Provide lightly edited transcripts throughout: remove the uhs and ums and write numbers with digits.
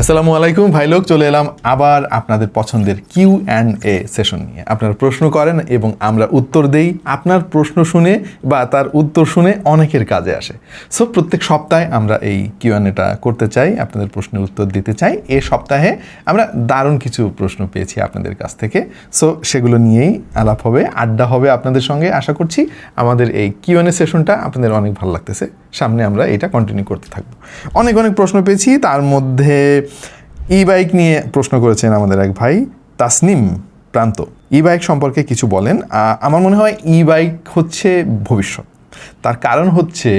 আসসালামু আলাইকুম ভাই লোক, চলে এলাম আবার আপনাদের পছন্দের Q&A সেশন নিয়ে। আপনারা প্রশ্ন করেন এবং আমরা উত্তর দেই। আপনার প্রশ্ন শুনে বা তার উত্তর শুনে অনেকের কাজে আসে। সো প্রত্যেক সপ্তাহে আমরা এই Q&Aটা করতে চাই, আপনাদের প্রশ্নের উত্তর দিতে চাই। এই সপ্তাহে আমরা দারুণ কিছু প্রশ্ন পেয়েছি আপনাদের কাছ থেকে। সো সেগুলো নিয়েই আলাপ হবে, আড্ডা হবে আপনাদের সঙ্গে। আশা করছি আমাদের এই Q&A সেশনটা আপনাদের অনেক ভালো লাগতেছে। সামনে আমরা এটা কন্টিনিউ করতে থাকবো। অনেক প্রশ্ন পেয়েছি, তার মধ্যে ই বাইক নিয়ে প্রশ্ন করেছেন আমাদের এক ভাই তাসনিম প্রান্ত। ই বাইক সম্পর্কে কিছু বলেন। আমার মনে হয় ই বাইক হচ্ছে ভবিষ্যৎ। তার কারণ হচ্ছে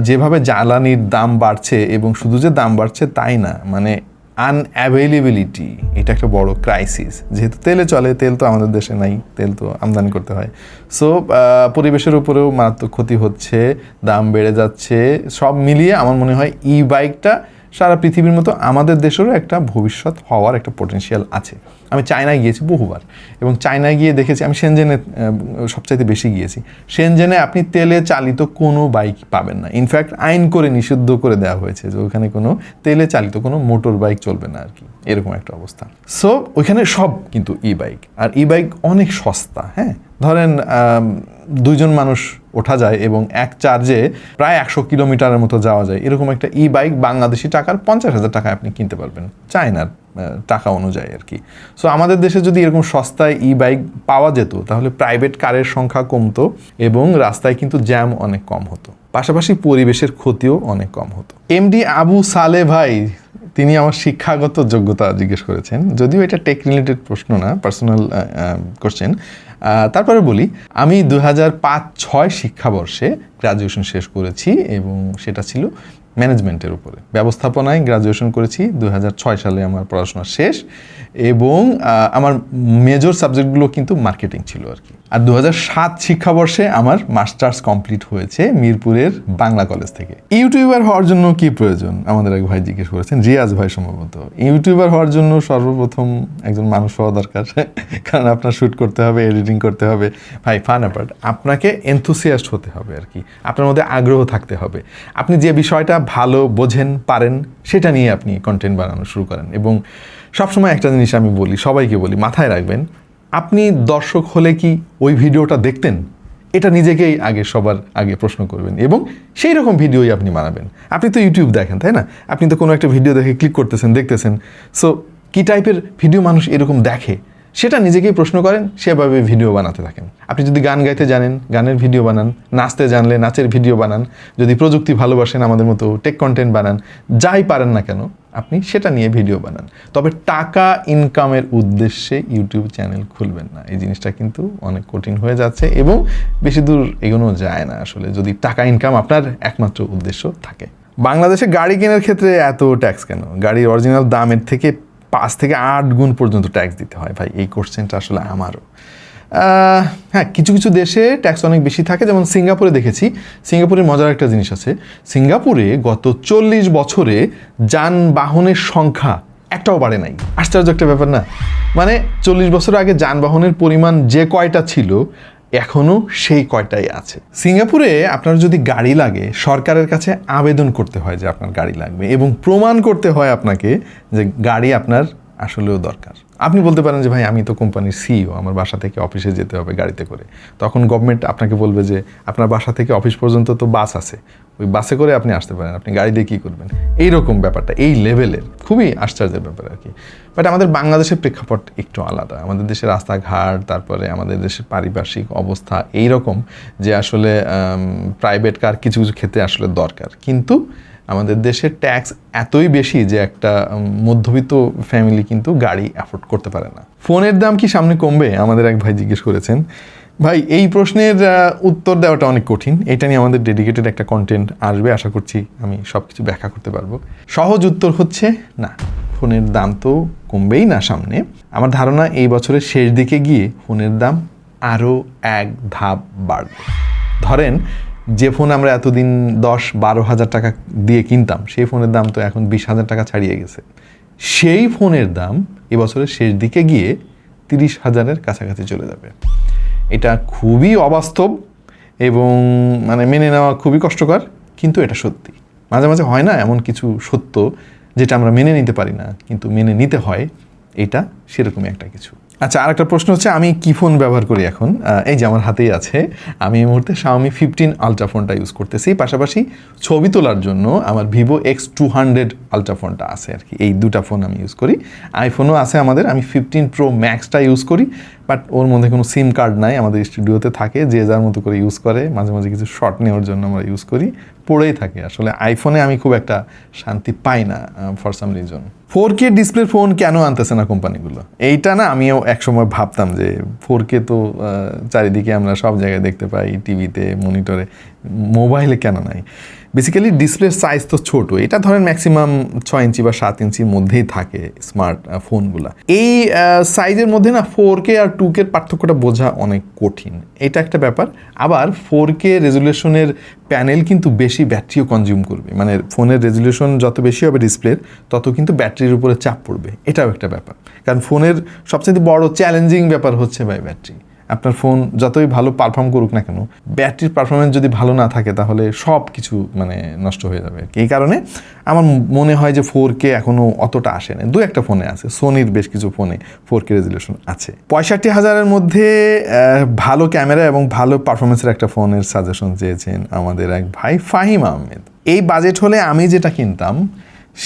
যেভাবে জ্বালানির দাম বাড়ছে, এবং শুধু যে দাম বাড়ছে তাই না, মানে আনঅ্যাভেলেবিলিটি, এটা একটা বড় ক্রাইসিস। যেহেতু তেলে চলে, তেল তো আমাদের দেশে নাই, তেল তো আমদানি করতে হয়। সো পরিবেশের উপরেও মারাত্মক ক্ষতি হচ্ছে, দাম বেড়ে যাচ্ছে। সব মিলিয়ে আমার মনে হয় ই বাইকটা সারা পৃথিবীর মতো আমাদের দেশেরও একটা ভবিষ্যৎ হওয়ার একটা পটেনশিয়াল আছে। আমি চায়নায় গিয়েছি বহুবার, এবং চায়নায় গিয়ে দেখেছি, আমি শেনজেনে সবচাইতে বেশি গিয়েছি। শেনজেনে আপনি তেলে চালিত কোনো বাইক পাবেন না। ইনফ্যাক্ট আইন করে নিষিদ্ধ করে দেওয়া হয়েছে যে ওখানে কোনো তেলে চালিত কোনো মোটর বাইক চলবে না আর কি, এরকম একটা অবস্থা। সো ওইখানে সব কিন্তু ই বাইক, আর ই বাইক অনেক সস্তা। হ্যাঁ, ধরেন দুইজন মানুষ ওঠা যায় এবং এক চার্জে প্রায় 100 কিলোমিটারের মতো যাওয়া যায়। এরকম একটা ই বাইক বাংলাদেশি টাকার 50,000 টাকায় আপনি কিনতে পারবেন, চায়নার টাকা অনুযায়ী আর কি। সো আমাদের দেশে যদি এরকম সস্তায় ই বাইক পাওয়া যেত, তাহলে প্রাইভেট কারের সংখ্যা কমতো এবং রাস্তায় কিন্তু জ্যাম অনেক কম হতো, পাশাপাশি পরিবেশের ক্ষতিও অনেক কম হতো। এমডি আবু সালে ভাই, তিনি আমার শিক্ষাগত যোগ্যতা জিজ্ঞেস করেছেন, যদিও এটা টেক রিলেটেড প্রশ্ন না, পার্সোনাল কোশ্চেন। তারপরে বলি, আমি 2005-06 শিক্ষাবর্ষে গ্রাজুয়েশন শেষ করেছি, এবং সেটা ছিল ম্যানেজমেন্টের উপরে। ব্যবস্থাপনায় গ্রাজুয়েশন করেছি 2006 সালে, আমার পড়াশোনা শেষ, এবং আমার মেজর সাবজেক্টগুলো কিন্তু মার্কেটিং ছিল আর কি। আর 2007 শিক্ষাবর্ষে আমার মাস্টার্স কমপ্লিট হয়েছে মিরপুরের বাংলা কলেজ থেকে। ইউটিউবার হওয়ার জন্য কি প্রয়োজন, আমাদের এক ভাই জিজ্ঞেস করেছেন, রিয়াজ ভাই সম্ভবত। ইউটিউবার হওয়ার জন্য সর্বপ্রথম একজন মানুষ হওয়া দরকার, কারণ আপনার শ্যুট করতে হবে, এডিটিং করতে হবে। ভাই ফান অ্যাপার্ট, আপনাকে এনথুসিয়াস্ট হতে হবে আর কি, আপনার মধ্যে আগ্রহ থাকতে হবে। আপনি যে বিষয়টা ভালো বোঝেন, পারেন, সেটা নিয়ে আপনি কন্টেন্ট বানানো শুরু করেন। এবং সবসময় একটা জিনিস আমি বলি, সবাইকে বলি, মাথায় রাখবেন, আপনি দর্শক হলে কি ওই ভিডিওটা দেখতেন? এটা নিজেকেই আগে সবার আগে প্রশ্ন করবেন, এবং সেই রকম ভিডিওই আপনি বানাবেন। আপনি তো ইউটিউব দেখেন, তাই না? আপনি তো কোনো একটা ভিডিও দেখে ক্লিক করতেছেন, দেখতেছেন। সো কী টাইপের ভিডিও মানুষ এরকম দেখে, সেটা নিজেকেই প্রশ্ন করেন, সেভাবে ভিডিও বানাতে থাকেন। আপনি যদি গান গাইতে জানেন, গানের ভিডিও বানান। নাচতে জানলে নাচের ভিডিও বানান। যদি প্রযুক্তি ভালোবাসেন, আমাদের মতো টেক কন্টেন্ট বানান। যাই পারেন না কেন, আপনি সেটা নিয়ে ভিডিও বানান। তবে টাকা ইনকামের উদ্দেশ্যে ইউটিউব চ্যানেল খুলবেন না। এই জিনিসটা কিন্তু অনেক কঠিন হয়ে যাচ্ছে, এবং বেশি দূর এগোনো যায় না আসলে, যদি টাকা ইনকাম আপনার একমাত্র উদ্দেশ্য থাকে। বাংলাদেশে গাড়ি কেনার ক্ষেত্রে এত ট্যাক্স কেন? গাড়ির অরিজিনাল দামের থেকে 5 থেকে 8 গুণ পর্যন্ত ট্যাক্স দিতে হয়। ভাই, এই কোশ্চেনটা আসলে আমারও। হ্যাঁ, কিছু কিছু দেশে ট্যাক্স অনেক বেশি থাকে, যেমন সিঙ্গাপুরে দেখেছি। সিঙ্গাপুরের মজার একটা জিনিস আছে, সিঙ্গাপুরে গত 40 বছরে যানবাহনের সংখ্যা একটাও বাড়ে নাই। আশ্চর্য একটা ব্যাপার না? মানে 40 বছর আগে যানবাহনের পরিমাণ যে কয়টা ছিল, এখনও সেই কয়টাই আছে। সিঙ্গাপুরে আপনার যদি গাড়ি লাগে, সরকারের কাছে আবেদন করতে হয় যে আপনার গাড়ি লাগবে, এবং প্রমাণ করতে হয় আপনাকে যে গাড়ি আপনার আসলেও দরকার। আপনি বলতে পারেন যে ভাই, আমি তো কোম্পানির সিইও, আমার বাসা থেকে অফিসে যেতে হবে গাড়িতে করে। তখন গভর্নমেন্ট আপনাকে বলবে যে আপনার বাসা থেকে অফিস পর্যন্ত তো বাস আছে, ওই বাসে করে আপনি আসতে পারেন, আপনি গাড়ি দিয়ে কী করবেন? এইরকম ব্যাপারটা, এই লেভেলের, খুবই আশ্চর্যের ব্যাপার আর কি। বাট আমাদের বাংলাদেশের প্রেক্ষাপট একটু আলাদা। আমাদের দেশের রাস্তাঘাট, তারপরে আমাদের দেশের পারিপার্শ্বিক অবস্থা এইরকম যে আসলে প্রাইভেট কার কিছু কিছু ক্ষেত্রে আসলে দরকার, কিন্তু আমাদের দেশের ট্যাক্স এতই বেশি যে একটা মধ্যবিত্ত ফ্যামিলি কিন্তু গাড়ি অ্যাফোর্ড করতে পারে না। ফোনের দাম কি সামনে কমবে, আমাদের এক ভাই জিজ্ঞেস করেছেন। ভাই, এই প্রশ্নের উত্তর দেওয়াটা অনেক কঠিন। এটা নিয়ে আমাদের ডেডিকেটেড একটা কন্টেন্ট আসবে, আশা করছি আমি সব কিছু ব্যাখ্যা করতে পারবো। সহজ উত্তর হচ্ছে না, ফোনের দাম তো কমবেই না সামনে। আমার ধারণা এই বছরের শেষ দিকে গিয়ে ফোনের দাম আরও এক ধাপ বাড়বে। ধরেন, যে ফোন আমরা এতদিন 10-12 হাজার টাকা দিয়ে কিনতাম, সেই ফোনের দাম তো এখন 20,000 টাকা ছাড়িয়ে গেছে। সেই ফোনের দাম এবছরের শেষ দিকে গিয়ে 30,000-এর কাছাকাছি চলে যাবে। এটা খুবই অবাস্তব, এবং মেনে নেওয়া খুবই কষ্টকর, কিন্তু এটা সত্যি। মাঝে মাঝে হয় না এমন কিছু সত্য যেটা আমরা মেনে নিতে পারি না কিন্তু মেনে নিতে হয়, এটা সেরকমই একটা কিছু। আচ্ছা, আরেকটা প্রশ্ন হচ্ছে আমি কি ফোন ব্যবহার করি এখন। এই যে আমার হাতেই আছে, আমি এই মুহূর্তে Xiaomi 15 আলট্রা ফোনটা ইউজ করতেছি, পাশাপাশি ছবি তোলার জন্য আমার Vivo X200 আলট্রা ফোনটা আছে আর কি। এই দুটা ফোন আমি ইউজ করি। আইফোনও আছে আমাদের, আমি 15 Pro Maxটা ইউজ করি, বাট ওর মধ্যে কোনো সিম কার্ড নাই, আমাদের স্টুডিওতে থাকে, যে যার মতো করে ইউজ করে, মাঝে মাঝে কিছু শট নেওয়ার জন্য আমরা ইউজ করি, পড়েই থাকে। আসলে আইফোনে আমি খুব একটা শান্তি পাই না for some reason. 4K display phone কেন আনতেছে না কোম্পানিগুলো? এইটা না আমিও একসময় ভাবতাম যে 4K তো চারিদিকে আমরা সব জায়গায় দেখতে পাই, টিভিতে, মনিটরে, মোবাইলে কেন নাই? বেসিক্যালি ডিসপ্লের সাইজ তো ছোট, এটা ধরেন ম্যাক্সিমাম 6 ইঞ্চি বা 7 ইঞ্চির মধ্যেই থাকে স্মার্ট ফোনগুলো। এই সাইজের মধ্যে না 4K আর 2K পার্থক্যটা বোঝা অনেক কঠিন, এটা একটা ব্যাপার। আবার 4K রেজুলেশনের প্যানেল কিন্তু বেশি ব্যাটারিও কনজিউম করবে, মানে ফোনের রেজুলেশন যত বেশি হবে ডিসপ্লের, তত কিন্তু ব্যাটারির উপরে চাপ পড়বে, এটাও একটা ব্যাপার। কারণ ফোনের সবচেয়ে বড় চ্যালেঞ্জিং ব্যাপার হচ্ছে ভাই ব্যাটারি। আপনার ফোন যতই ভালো পারফর্ম করুক না কেন, ব্যাটারির পারফরমেন্স যদি ভালো না থাকে তাহলে সব কিছু মানে নষ্ট হয়ে যাবে। এই কারণে আমার মনে হয় যে 4K এখনও অতটা আসে না। দু একটা ফোনে আছে, সোনির বেশ কিছু ফোনে 4K রেজুলেশন আছে। 65,000-এর মধ্যে ভালো ক্যামেরা এবং ভালো পারফরমেন্সের একটা ফোনের সাজেশন চেয়েছেন আমাদের এক ভাই ফাহিম আহমেদ। এই বাজেট হলে আমি যেটা কিনতাম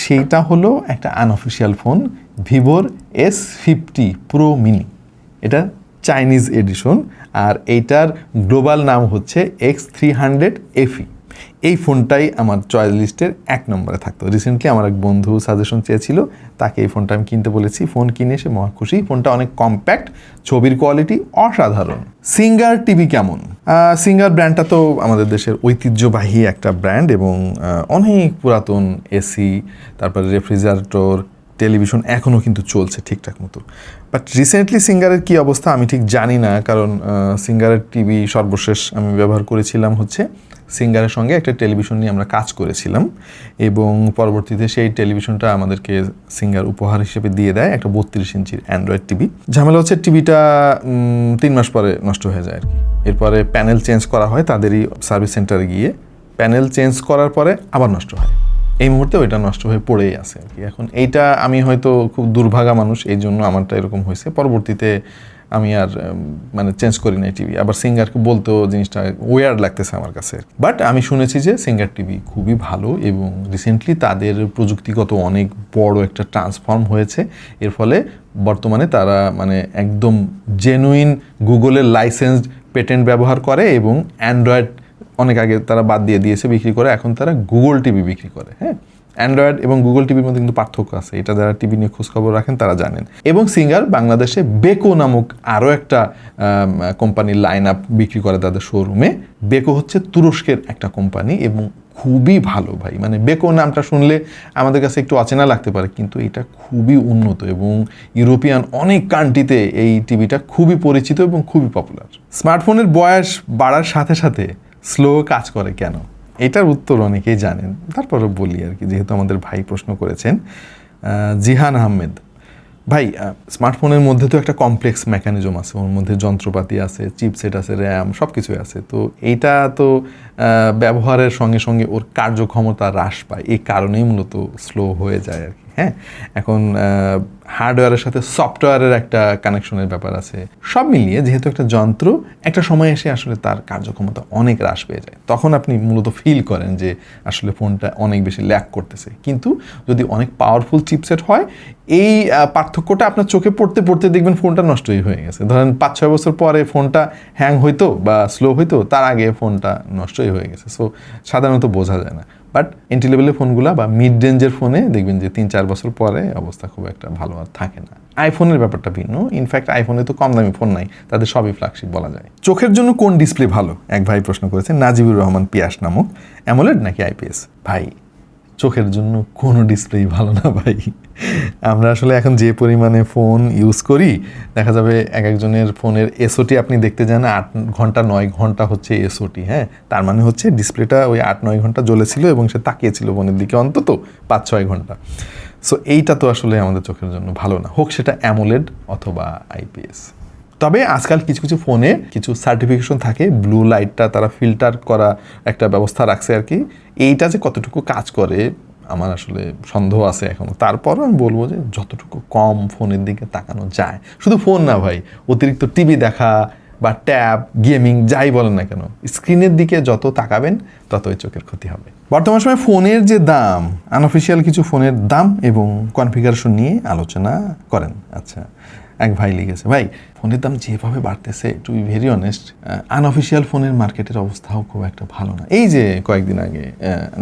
সেইটা হলো একটা আনঅফিসিয়াল ফোন, ভিভোর S50 Pro Mini। এটা চাইনিজ এডিশন, আর এইটার গ্লোবাল নাম হচ্ছে X300 FE। এই ফোনটাই আমার চয়েস লিস্টের 1 নম্বরে থাকতো। রিসেন্টলি আমার এক বন্ধু সাজেশন চেয়েছিল, তাকে এই ফোনটা আমি কিনতে বলেছি, ফোন কিনে এসে মহা খুশি। ফোনটা অনেক কম্প্যাক্ট, ছবির কোয়ালিটি অসাধারণ। সিঙ্গার টিভি কেমন? সিঙ্গার ব্র্যান্ডটা তো আমাদের দেশের ঐতিহ্যবাহী একটা ব্র্যান্ড এবং অনেক পুরাতন এসি, তারপরে রেফ্রিজারেটর, টেলিভিশন এখনও কিন্তু চলছে ঠিকঠাক মতো। বাট রিসেন্টলি সিঙ্গারের কী অবস্থা আমি ঠিক জানি না, কারণ সিঙ্গারের টিভি সর্বশেষ আমি ব্যবহার করেছিলাম হচ্ছে সিঙ্গারের সঙ্গে একটা টেলিভিশন নিয়ে আমরা কাজ করেছিলাম, এবং পরবর্তীতে সেই টেলিভিশনটা আমাদেরকে সিঙ্গার উপহার হিসেবে দিয়ে দেয়, একটা 32 ইঞ্চির অ্যান্ড্রয়েড টিভি। ঝামেলা হচ্ছে টিভিটা 3 মাস পরে নষ্ট হয়ে যায় আর কি। এরপরে প্যানেল চেঞ্জ করা হয় তাদেরই সার্ভিস সেন্টারে গিয়ে, প্যানেল চেঞ্জ করার পরে আবার নষ্ট হয়। এই মুহূর্তে ওইটা নষ্ট হয়ে পড়েই আছে আর কি। এখন এইটা আমি হয়তো খুব দুর্ভাগা মানুষ, এই জন্য আমারটা এরকম হয়েছে। পরবর্তীতে আমি আর মানে চেঞ্জ করি না টিভি। আবার সিঙ্গারকে বলতেও জিনিসটা ওয়ার্ড লাগতেছে আমার কাছে। বাট আমি শুনেছি যে সিঙ্গার টিভি খুবই ভালো এবং রিসেন্টলি তাদের প্রযুক্তিগত অনেক বড় একটা ট্রান্সফর্ম হয়েছে। এর ফলে বর্তমানে তারা মানে একদম জেনুইন গুগলের লাইসেন্সড পেটেন্ট ব্যবহার করে এবং অ্যান্ড্রয়েড অনেক আগে তারা বাদ দিয়ে দিয়েছে বিক্রি করে, এখন তারা গুগল টিভি বিক্রি করে। হ্যাঁ, অ্যান্ড্রয়েড এবং গুগল টিভির মধ্যে কিন্তু পার্থক্য আছে, এটা যারা টিভি নিয়ে খোঁজখবর রাখেন তারা জানেন। এবং সিঙ্গার বাংলাদেশে বেকো নামক আরও একটা কোম্পানির লাইন আপ বিক্রি করে তাদের শোরুমে। বেকো হচ্ছে তুরস্কের একটা কোম্পানি এবং খুবই ভালো ভাই। মানে বেকো নামটা শুনলে আমাদের কাছে একটু অচেনা লাগতে পারে, কিন্তু এটা খুবই উন্নত এবং ইউরোপিয়ান অনেক কান্ট্রিতে এই টিভিটা খুবই পরিচিত এবং খুবই পপুলার। স্মার্টফোনের বয়স বাড়ার সাথে সাথে স্লো কাজ করে কেন? এটার উত্তর অনেকেই জানেন, তারপরে বলি আর কি, যেহেতু আমাদের ভাই প্রশ্ন করেছেন। জিহান আহমেদ ভাই, স্মার্টফোনের মধ্যে তো একটা কমপ্লেক্স মেকানিজম আছে, ওর মধ্যে যন্ত্রপাতি আছে, চিপসেট আছে, র্যাম, সব কিছুই আছে। তো এইটা তো ব্যবহারের সঙ্গে সঙ্গে ওর কার্যক্ষমতা হ্রাস পায়, এই কারণেই মূলত স্লো হয়ে যায় আর কি। হ্যাঁ, এখন হার্ডওয়্যারের সাথে সফটওয়্যারের একটা কানেকশনের ব্যাপার আছে, সব মিলিয়ে যেহেতু একটা যন্ত্র একটা সময় এসে আসলে তার কার্যক্ষমতা অনেক হ্রাস পেয়ে যায়, তখন আপনি মূলত ফিল করেন যে আসলে ফোনটা অনেক বেশি ল্যাগ করতেছে। কিন্তু যদি অনেক পাওয়ারফুল চিপসেট হয়, এই পার্থক্যটা আপনার চোখে পড়তে পড়তে দেখবেন ফোনটা নষ্টই হয়ে গেছে। ধরেন 5-6 বছর পরে ফোনটা হ্যাং হইতো বা স্লো হইতো, তার আগে ফোনটা নষ্টই হয়ে গেছে। সো সাধারণত বোঝা যায় না। বাট এন্ট্রি লেভেলের ফোনগুলো বা মিড রেঞ্জের ফোনে দেখবেন যে 3-4 বছর পরে অবস্থা খুব একটা ভালো আর থাকে না। আইফোনের ব্যাপারটা ভিন্ন। ইনফ্যাক্ট আইফোনে তো কম দামি ফোন নাই, তাদের সবই ফ্ল্যাগশিপ বলা যায়। চোখের জন্য কোন ডিসপ্লে ভালো? এক ভাই প্রশ্ন করেছেন, নাজিবুর রহমান পিয়াস নামক। অ্যামোলেড নাকি আইপিএস? ভাই, চোখের জন্য কোনো ডিসপ্লেই ভালো না ভাই। আমরা আসলে এখন যে পরিমাণে ফোন ইউজ করি, দেখা যাবে এক একজনের ফোনের এসওটি আপনি দেখতে যান 8 ঘন্টা 9 ঘন্টা হচ্ছে এসওটি। হ্যাঁ, তার মানে হচ্ছে ডিসপ্লেটা ওই 8-9 ঘন্টা জ্বলেছিল এবং সে তাকিয়েছিল ফোনের দিকে অন্তত 5-6 ঘন্টা। সো এইটা তো আসলে আমাদের চোখের জন্য ভালো না, হোক সেটা অ্যামোলেড অথবা আইপিএস। তবে আজকাল কিছু কিছু ফোনে কিছু সার্টিফিকেশন থাকে, ব্লু লাইটটা তারা ফিল্টার করা একটা ব্যবস্থা রাখছে আর কি। এইটা যে কতটুকু কাজ করে আমার আসলে সন্দেহ আছে এখনও। তারপরও আমি বলবো যে যতটুকু কম ফোনের দিকে তাকানো যায়, শুধু ফোন না ভাই, অতিরিক্ত টিভি দেখা বা ট্যাব, গেমিং, যাই বলেন না কেন, স্ক্রিনের দিকে যত তাকাবেন ততই চোখের ক্ষতি হবে। বর্তমান সময়ে ফোনের যে দাম, আনঅফিসিয়াল কিছু ফোনের দাম এবং কনফিগারেশন নিয়ে আলোচনা করেন। আচ্ছা, এক ভাই লিখেছে, ভাই ফোনের দাম যেভাবে বাড়তেছে, to be very honest, unofficial ফোনের মার্কেটের অবস্থাও খুব একটা ভালো না। এই যে কয়েকদিন আগে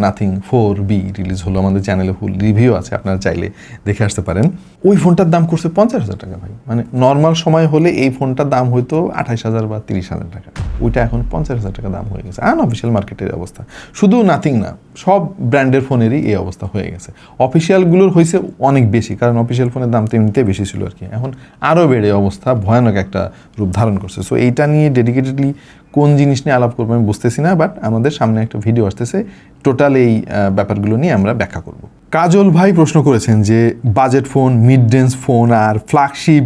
নাথিং 4B রিলিজ হলো, আমাদের চ্যানেলে ফুল রিভিউ আছে, আপনারা চাইলে দেখে আসতে পারেন। ওই ফোনটার দাম করছে 50,000 টাকা ভাই। মানে নর্মাল সময় হলে এই ফোনটার দাম হয়তো 28,000 বা 30,000 টাকা, ওইটা এখন 50,000 টাকা দাম হয়ে গেছে। আনঅফিসিয়াল মার্কেটের অবস্থা, শুধু নাথিং না, সব ব্র্যান্ডের ফোনেরই এই অবস্থা হয়ে গেছে। অফিসিয়ালগুলোর হয়েছে অনেক বেশি, কারণ অফিসিয়াল ফোনের দাম তো এমনিতে বেশি ছিল আর কি, এখন আরও বেড়ে অবস্থা ভয়ানক একটা রূপ ধারণ করছে। সো এইটা নিয়ে ডেডিকেটেডলি কোন জিনিস নিয়ে আলাপ করবো আমি বুঝতেছি না, বাট আমাদের সামনে একটা ভিডিও আসতেছে, টোটাল এই ব্যাপারগুলো নিয়ে আমরা ব্যাখ্যা করব। কাজল ভাই প্রশ্ন করেছেন যে budget phone, mid range phone আর ফ্ল্যাগশিপ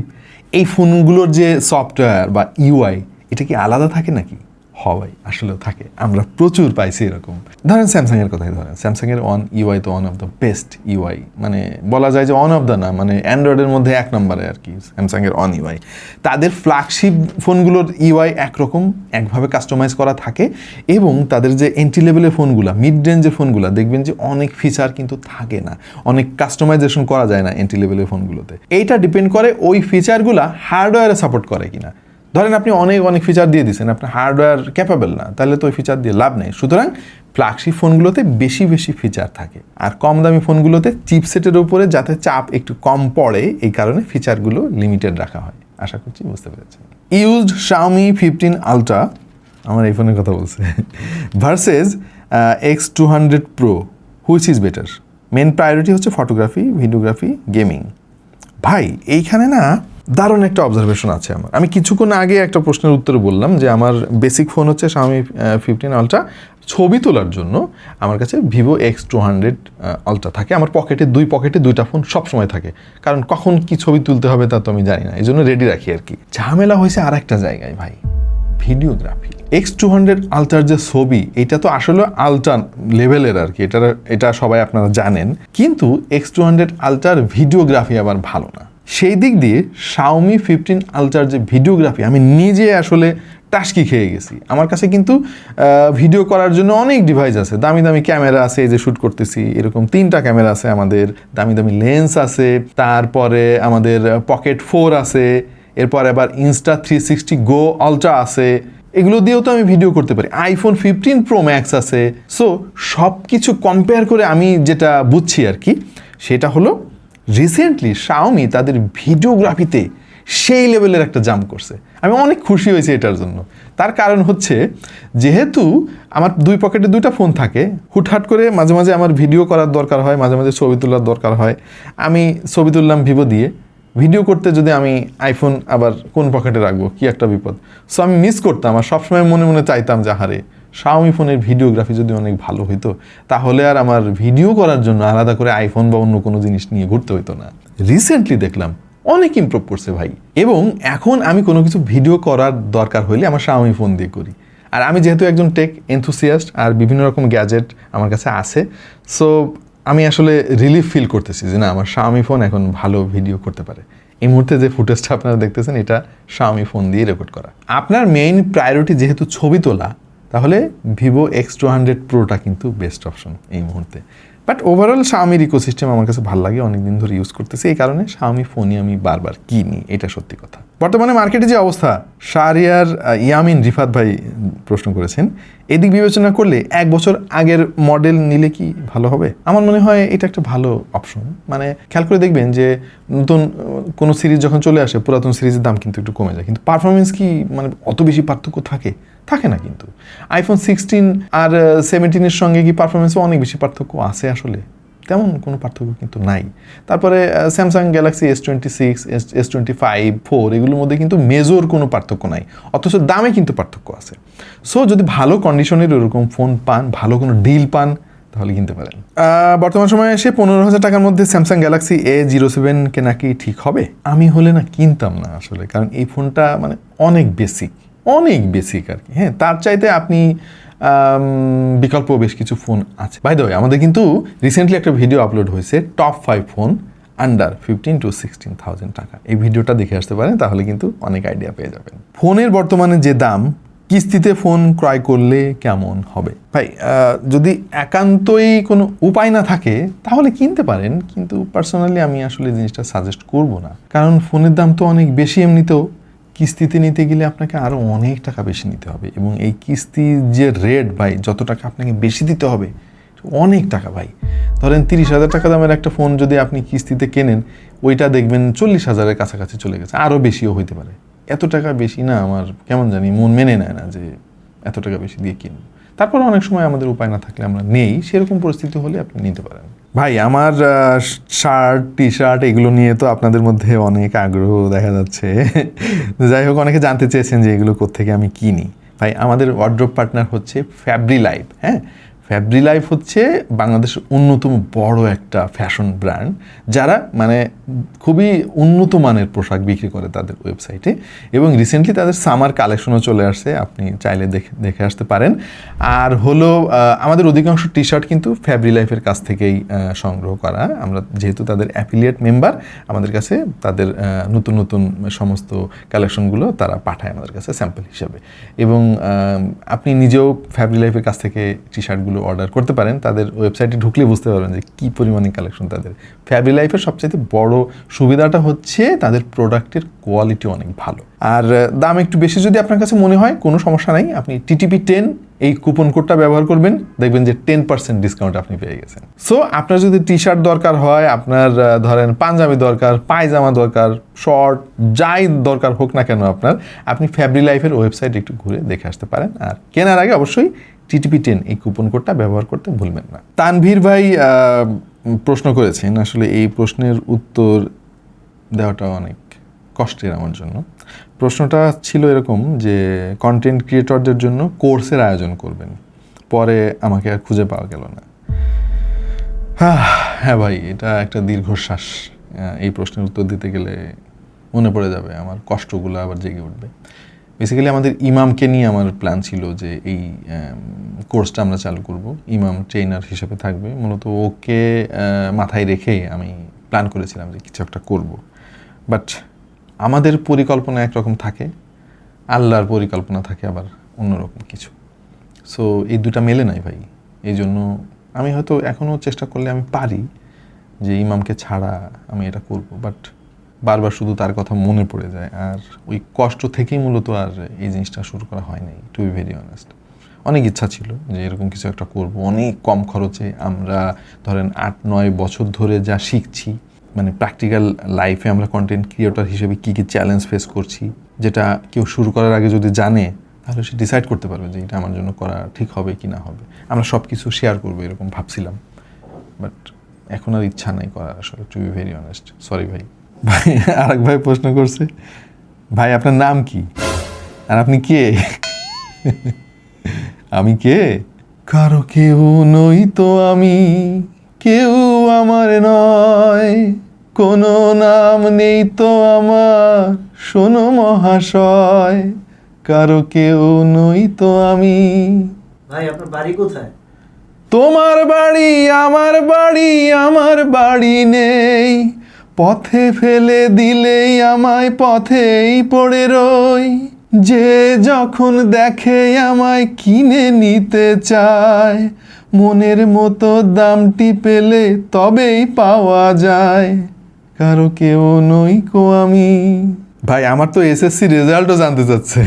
এই ফোনগুলোর যে সফটওয়্যার বা ইউআই, এটা কি আলাদা থাকে নাকি? হয়, আসলেও থাকে, আমরা প্রচুর পাইছি এরকম। ধরেন স্যামসাংয়ের কথাই ধরেন, স্যামসাংয়ের অন ইউআই তো one of the best UI, মানে বলা যায় যে ওয়ান অফ দ্য না, মানে অ্যান্ড্রয়েডের মধ্যে 1 নম্বরে আর কি স্যামসাংয়ের অন ইউআই। তাদের ফ্ল্যাগশিপ ফোনগুলোর ইউআই একরকম, একভাবে কাস্টমাইজ করা থাকে, এবং তাদের যে এন্ট্রি লেভেলের ফোনগুলো, মিড রেঞ্জের ফোনগুলো দেখবেন যে অনেক ফিচার কিন্তু থাকে না, অনেক কাস্টমাইজেশন করা যায় না এন্ট্রি লেভেলের ফোনগুলোতে। এইটা ডিপেন্ড করে ওই ফিচারগুলো হার্ডওয়্যারে সাপোর্ট করে কিনা। ধরেন আপনি অনেক ফিচার দিয়ে দিচ্ছেন, আপনার হার্ডওয়্যার ক্যাপেবল না, তাহলে তো ওই ফিচার দিয়ে লাভ নেই। সুতরাং ফ্ল্যাগশিপ ফোনগুলোতে বেশি ফিচার থাকে, আর কম দামি ফোনগুলোতে চিপসেটের উপরে যাতে চাপ একটু কম পড়ে, এই কারণে ফিচারগুলো লিমিটেড রাখা হয়। আশা করছি বুঝতে পেরেছেন। ইউজড Xiaomi 15 Ultra, আমার এই ফোনের কথা বলছে, versus X200 Pro, which is better? Main priority হচ্ছে ফটোগ্রাফি, ভিডিওগ্রাফি, গেমিং। ভাই এইখানে না দারুণ একটা অবজারভেশন আছে আমার। আমি কিছুক্ষণ আগে একটা প্রশ্নের উত্তরে বললাম যে আমার বেসিক ফোন হচ্ছে Xiaomi 15 Ultra, ছবি তোলার জন্য আমার কাছে Vivo X200 Ultra থাকে। আমার দুই পকেটে দুইটা ফোন সবসময় থাকে, কারণ কখন কি ছবি তুলতে হবে তা তো আমি জানি না, এই জন্য রেডি রাখি আর কি। ঝামেলা হয়েছে আর একটা জায়গায় ভাই, ভিডিওগ্রাফি। X200 Ultraর যে ছবি, এটা তো আসলে আলট্রা লেভেলের আর কি, এটা সবাই আপনারা জানেন, কিন্তু X200 Ultraর ভিডিওগ্রাফি আবার ভালো না। সেই দিক দিয়ে Xiaomi 15 Ultraর যে ভিডিওগ্রাফি, আমি নিজে আসলে টাস্কি খেয়ে গেছি। আমার কাছে কিন্তু ভিডিও করার জন্য অনেক ডিভাইস আছে, দামি দামি ক্যামেরা আছে, এই যে শ্যুট করতেছি এরকম 3টা ক্যামেরা আছে আমাদের, দামি দামি লেন্স আছে, তারপরে আমাদের পকেট 4 আছে, এরপর আবার Insta360 Go Ultra আছে, এগুলো দিয়েও তো আমি ভিডিও করতে পারি। iPhone 15 Pro Max আছে। সো সব কিছু কম্পেয়ার করে আমি যেটা বুঝছি আর কি, সেটা হলো রিসেন্টলি Xiaomi তাদের ভিডিওগ্রাফিতে সেই লেভেলের একটা জাম্প করছে। আমি অনেক খুশি হয়েছি এটার জন্য। তার কারণ হচ্ছে, যেহেতু আমার দুই পকেটে দুইটা ফোন থাকে, হুটহাট করে মাঝে মাঝে আমার ভিডিও করার দরকার হয়, মাঝে মাঝে ছবি তোলার দরকার হয়। আমি ছবি তুললাম ভিভো দিয়ে, ভিডিও করতে যদি আমি আইফোন আবার কোন পকেটে রাখবো, কি একটা বিপদ। সো আমি মিস করতাম, আর সবসময় মনে মনে চাইতাম যে হারে Xiaomi ফোনের ভিডিওগ্রাফি যদি অনেক ভালো হইতো, তাহলে আর আমার ভিডিও করার জন্য আলাদা করে আইফোন বা অন্য কোনো জিনিস নিয়ে ঘুরতে হইতো না। রিসেন্টলি দেখলাম অনেক ইমপ্রুভ করছে ভাই, এবং এখন আমি কোনো কিছু ভিডিও করার দরকার হইলে আমার Xiaomi ফোন দিয়ে করি। আর আমি যেহেতু একজন টেক এনথুসিয়াস্ট, আর বিভিন্ন রকম গ্যাজেট আমার কাছে আছে, সো আমি আসলে রিলিফ ফিল করতেছি যে না, আমার Xiaomi ফোন এখন ভালো ভিডিও করতে পারে। এই মুহূর্তে যে ফুটেজটা আপনারা দেখতেছেন, এটা Xiaomi ফোন দিয়ে রেকর্ড করা। আপনার মেইন প্রায়োরিটি যেহেতু ছবি তোলা, তাহলে Vivo X200 Proটা কিন্তু বেস্ট অপশন এই মুহূর্তে। বাট ওভারঅল Xiaomiর ইকোসিস্টেম আমার কাছে ভালো লাগে, অনেকদিন ধরে ইউজ করতেছি, এই কারণে Xiaomi ফোনই আমি বারবার কিনি, এটা সত্যি কথা। বর্তমানে মার্কেটে যে অবস্থা, শাহরিয়ার ইয়ামিন রিফাত ভাই প্রশ্ন করেছেন, এদিক বিবেচনা করলে 1 বছর আগের মডেল নিলে কি ভালো হবে? আমার মনে হয় এটা একটা ভালো অপশন। মানে খেয়াল করে দেখবেন যে নতুন কোনো সিরিজ যখন চলে আসে, পুরাতন সিরিজের দাম কিন্তু একটু কমে যায়, কিন্তু পারফরমেন্স কি মানে অত বেশি পার্থক্য থাকে না কিন্তু। iPhone 16 আর 17-এর সঙ্গে কি পারফরমেন্সে অনেক বেশি পার্থক্য আছে? আসলে তেমন কোনো পার্থক্য কিন্তু নাই। তারপরে স্যামসাং গ্যালাক্সি S26, S25, 4 এগুলোর মধ্যে কিন্তু মেজর কোনো পার্থক্য নাই, অথচ দামে কিন্তু পার্থক্য আছে। সো যদি ভালো কন্ডিশনের ওরকম ফোন পান, ভালো কোনো ডিল পান, তাহলে কিনতে পারেন। বর্তমান সময়ে এসে 15,000 টাকার মধ্যে স্যামসাং গ্যালাক্সি A07 কেনা কি ঠিক হবে? আমি হলে না কিনতাম না আসলে, কারণ এই ফোনটা মানে অনেক বেসিক আর কি। হ্যাঁ, তার চাইতে আপনি বিকল্প বেশ কিছু ফোন আছে। বাই দ্য ওয়ে, আমাদের কিন্তু রিসেন্টলি একটা ভিডিও আপলোড হয়েছে টপ 5 ফোন আন্ডার 15 to 16,000 টাকা। এই ভিডিওটা দেখে আসতে পারেন, তাহলে কিন্তু অনেক আইডিয়া পেয়ে যাবেন। ফোনের বর্তমানে যে দাম, কিস্তিতে ফোন ক্রয় করলে কেমন হবে? ভাই, যদি একান্তই কোনো উপায় না থাকে তাহলে কিনতে পারেন, কিন্তু পার্সোনালি আমি আসলে জিনিসটা সাজেস্ট করব না, কারণ ফোনের দাম তো অনেক বেশি এমনিতেও। কিস্তিতে নিতে গেলে আপনাকে আরও অনেক টাকা বেশি নিতে হবে, এবং এই কিস্তির যে রেট ভাই, যত টাকা আপনাকে বেশি দিতে হবে অনেক টাকা ভাই। ধরেন 30,000 টাকা দামের একটা ফোন যদি আপনি কিস্তিতে কেনেন, ওইটা দেখবেন 40,000-এর কাছাকাছি চলে গেছে, আরও বেশিও হইতে পারে। এত টাকা বেশি না, আমার কেমন জানি মন মেনে নেয় না যে এত টাকা বেশি দিয়ে কিনব। তারপর অনেক সময় আমাদের উপায় না থাকলে আমরা নেই, সেরকম পরিস্থিতি হলে আপনি নিতে পারেন। ভাই, আমার শার্ট, টি শার্ট এগুলো নিয়ে তো আপনাদের মধ্যে অনেক আগ্রহ দেখা যাচ্ছে। যাই হোক, অনেকে জানতে চেয়েছেন যে এগুলো কোত্থেকে আমি কিনি। ভাই, আমাদের ওয়ার্ড্রোব পার্টনার হচ্ছে ফ্যাব্রি লাইফ। হ্যাঁ, ফ্যাব্রি লাইফ হচ্ছে বাংলাদেশের অন্যতম বড় একটা ফ্যাশন ব্র্যান্ড, যারা মানে খুবই উন্নত মানের পোশাক বিক্রি করে তাদের ওয়েবসাইটে, এবং রিসেন্টলি তাদের সামার কালেকশনও চলে আসছে, আপনি চাইলে দেখে আসতে পারেন। আর হলো আমাদের অধিকাংশ টি শার্ট কিন্তু ফ্যাব্রি লাইফের কাছ থেকেই সংগ্রহ করা। আমরা যেহেতু তাদের অ্যাফিলিয়েট মেম্বার, আমাদের কাছে তাদের নতুন নতুন সমস্ত কালেকশনগুলো তারা পাঠায় আমাদের কাছে স্যাম্পল হিসাবে, এবং আপনি নিজেও ফ্যাব্রি লাইফের কাছ থেকে টি শার্টগুলো অর্ডার করতে পারেন। তাদের ওয়েবসাইটে ঢুকলে বুঝতে পারবেন যে কী পরিমাণে কালেকশন তাদের। ফ্যাব্রি লাইফের সবচেয়ে বড় সুবিধাটা হচ্ছে তাদের প্রোডাক্টের কোয়ালিটি অনেক ভালো, আর দাম একটু বেশি যদি আপনার কাছে মনে হয়, কোনো সমস্যা নাই, আপনি TTP10 এই কুপন কোডটা ব্যবহার করবেন, দেখবেন যে 10% ডিসকাউন্ট আপনি পেয়ে গেছেন। সো আপনার যদি টি শার্ট দরকার হয়, আপনার ধরেন পাঞ্জাবি দরকার, পায়জামা দরকার, শর্ট, যাই দরকার হোক না কেন আপনার, আপনি ফ্যাব্রি লাইফের ওয়েবসাইট একটু ঘুরে দেখে আসতে পারেন। আর কেনার আগে অবশ্যই TTP10 এই কুপন কোডটা ব্যবহার করতে ভুলবেন না। তানভীর ভাই প্রশ্ন করেছেন, আসলে এই প্রশ্নের উত্তর দেওয়াটা অনেক কষ্টের আমার জন্য। প্রশ্নটা ছিল এরকম যে কন্টেন্ট ক্রিয়েটরদের জন্য কোর্সের আয়োজন করবেন, পরে আমাকে আর খুঁজে পাওয়া গেল না। হ্যাঁ ভাই, এটা একটা দীর্ঘশ্বাস। এই প্রশ্নের উত্তর দিতে গেলে মনে পড়ে যাবে আমার কষ্টগুলো, আবার জেগে উঠবে। বেসিক্যালি আমাদের ইমামকে নিয়ে আমার প্ল্যান ছিল যে এই কোর্সটা আমরা চালু করব। ইমাম ট্রেনার হিসেবে থাকবে, মূলত ওকে মাথায় রেখে আমি প্ল্যান করেছিলাম যে কিছু একটা করব। বাট আমাদের পরিকল্পনা একরকম থাকে, আল্লাহর পরিকল্পনা থাকে আবার অন্যরকম কিছু। সো এই দুটা মেলে নাই ভাই। এই জন্য আমি হয়তো এখনও চেষ্টা করলে আমি পারি যে ইমামকে ছাড়া আমি এটা করব, বাট বারবার শুধু তার কথা মনে পড়ে যায়, আর ওই কষ্ট থেকেই মূলত আর এই জিনিসটা শুরু করা হয় নাই, টু বি ভেরি অনেস্ট। অনেক ইচ্ছা ছিল যে এরকম কিছু একটা করব, অনেক কম খরচে। আমরা ধরেন 8-9 বছর ধরে যা শিখছি, মানে প্র্যাকটিক্যাল লাইফে আমরা কন্টেন্ট ক্রিয়েটর হিসেবে কী কী চ্যালেঞ্জ ফেস করছি, যেটা কেউ শুরু করার আগে যদি জানে, তাহলে সে ডিসাইড করতে পারবে যে এটা আমার জন্য করা ঠিক হবে কি না হবে। আমরা সব কিছু শেয়ার করবো এরকম ভাবছিলাম, বাট এখন আর ইচ্ছা নাই করার আসলে, to be very honest. Sorry ভাই। ভাই, আরেক ভাই প্রশ্ন করছে, ভাই আপনার নাম কি আর আপনি কে? আমি কে? কারো কেউ নই তো আমি, কেউ আমার নয়, কোনো নাম নেই তো আমার, শোনো মহাশয়, কারো কেউ নই তো আমি। ভাই, আপনার বাড়ি কোথায়? তোমার বাড়ি আমার বাড়ি, আমার বাড়ি নেই, পথে ফেলে দিলেই আমায় পথেই পড়ে রই, যে যখন দেখে আমায় কিনে নিতে চায়, মনের মতো দামটি পেলে তবেই পাওয়া যায়, কারো কেউ নই কো আমি। ভাই, আমার তো এসএসসি রেজাল্টও জানতে চাচ্ছে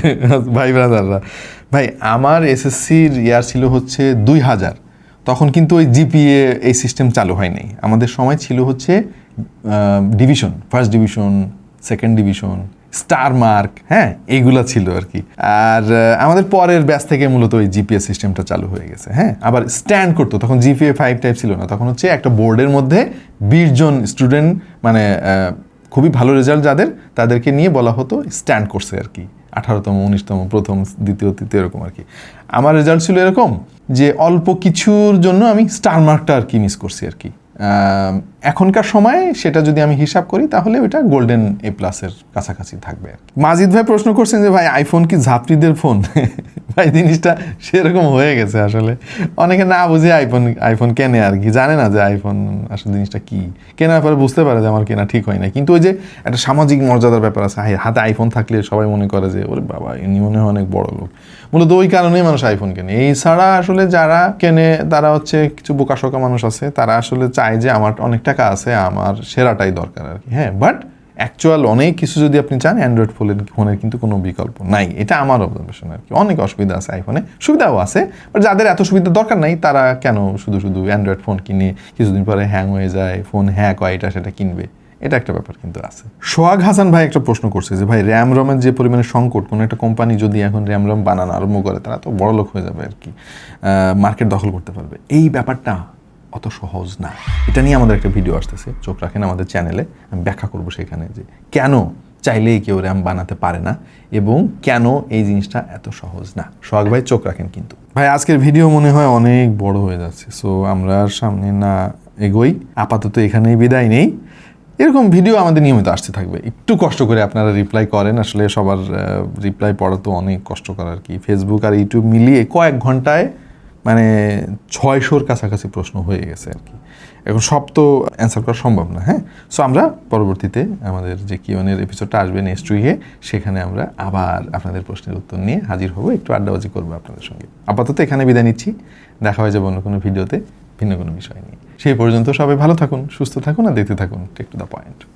ভাই ব্রাদাররা। ভাই, আমার এসএসসির ইয়ার ছিল হচ্ছে 2000, তখন কিন্তু ওই জিপিএ এই সিস্টেম চালু হয় নাই। আমাদের সময় ছিল হচ্ছে division, first division, second division, star mark, হ্যাঁ এইগুলা ছিল আর কি। আর আমাদের পরের ব্যাচ থেকে মূলত ওই জিপিএ সিস্টেমটা চালু হয়ে গেছে। হ্যাঁ, আবার স্ট্যান্ড করতো, তখন জিপিএ 5 টাইপ ছিল না, তখন হচ্ছে একটা বোর্ডের মধ্যে 20 জন স্টুডেন্ট, মানে খুবই ভালো রেজাল্ট যাদের, তাদেরকে নিয়ে বলা হতো স্ট্যান্ড করছে আর কি, 18তম 19তম, প্রথম দ্বিতীয় তৃতীয় এরকম আর কি। আমার রেজাল্ট ছিল এরকম যে অল্প কিছুর জন্য আমি স্টার মার্কটা আর কি মিস করছি আর কি। এখনকার সময়ে সেটা যদি আমি হিসাব করি তাহলে ওইটা গোল্ডেন এ প্লাসের কাছাকাছি থাকবে আর কি। মাজিদ ভাই প্রশ্ন করছেন যে ভাই আইফোন কি ঝাপটিদের ফোন? ভাই জিনিসটা সেরকম হয়ে গেছে আসলে। অনেকে না বুঝে আইফোন কেনে আর কি, জানে না যে আইফোন আসলে জিনিসটা কি, কেনার পরে বুঝতে পারে যে আমার কেনা ঠিক হয় না। কিন্তু ওই যে একটা সামাজিক মর্যাদার ব্যাপার আছে, হাতে আইফোন থাকলে সবাই মনে করে যে ওরে বাবা ইনি মনে হয় অনেক বড় লোক। মূলত ওই কারণেই মানুষ আইফোন কেনে। এই ছাড়া আসলে যারা কেনে তারা হচ্ছে কিছু বোকাশোকা মানুষ আছে, তারা আসলে চায় যে আমার অনেক টাকা আছে, আমার সেরাটাই দরকার আর কি। হ্যাঁ, বাট অ্যাকচুয়াল অনেক কিছু যদি আপনি চান অ্যান্ড্রয়েড ফোনের কিন্তু কোনো বিকল্প নাই, এটা আমার অবজারভেশন আর কি। অনেক অসুবিধা আছে আইফোনে, সুবিধাও আছে, বাট যাদের এত সুবিধা দরকার নাই তারা কেন শুধু শুধু অ্যান্ড্রয়েড ফোন কিনে কিছুদিন পরে হ্যাং হয়ে যায়, ফোন হ্যাক হয়, এটা সেটা কিনবে, এটা একটা ব্যাপার কিন্তু আছে। সোহাগ হাসান ভাই একটা প্রশ্ন করছে যে ভাই র্যাম রমের যে পরিমাণে সংকট, কোনো একটা কোম্পানি যদি এখন র্যাম রম বানানো আরম্ভ করে তারা তো বড় লোক হয়ে যাবে আর কি, মার্কেট দখল করতে পারবে। এই ব্যাপারটা অত সহজ না। এটা নিয়ে আমাদের একটা ভিডিও আসতেছে, চোখ রাখেন আমাদের চ্যানেলে, আমি ব্যাখ্যা করবো সেখানে যে কেন চাইলেই কেউ র্যাম বানাতে পারে না এবং কেন এই জিনিসটা এত সহজ না। সোহাগ ভাই চোখ রাখেন কিন্তু। ভাই আজকের ভিডিও মনে হয় অনেক বড় হয়ে যাচ্ছে, সো আমরা আর সামনে না এগোই, আপাতত এখানেই বিদায় নেই। এরকম ভিডিও আমাদের নিয়মিত আসতে থাকবে। একটু কষ্ট করে আপনারা রিপ্লাই করেন, আসলে সবার রিপ্লাই পড়া তো অনেক কষ্টকর আর কি। ফেসবুক আর ইউটিউব মিলিয়ে কয়েক ঘন্টায় মানে 600-র কাছাকাছি প্রশ্ন হয়ে গেছে আর কি। এখন সব তো অ্যান্সার করা সম্ভব না। হ্যাঁ, সো আমরা পরবর্তীতে আমাদের যে কিউএনএর এপিসোডটা আসবে নেক্সট উইকে, সেখানে আমরা আবার আপনাদের প্রশ্নের উত্তর নিয়ে হাজির হব, একটু আড্ডাবাজি করবো আপনাদের সঙ্গে। আপাতত এখানে বিদায় নিচ্ছি, দেখা হয়ে যাবে অন্য কোনো ভিডিওতে ভিন্ন কোনো বিষয় নিয়ে। সেই পর্যন্ত সবাই ভালো থাকুন, সুস্থ থাকুন আর দেখতে থাকুন টেক টু দ্য পয়েন্ট।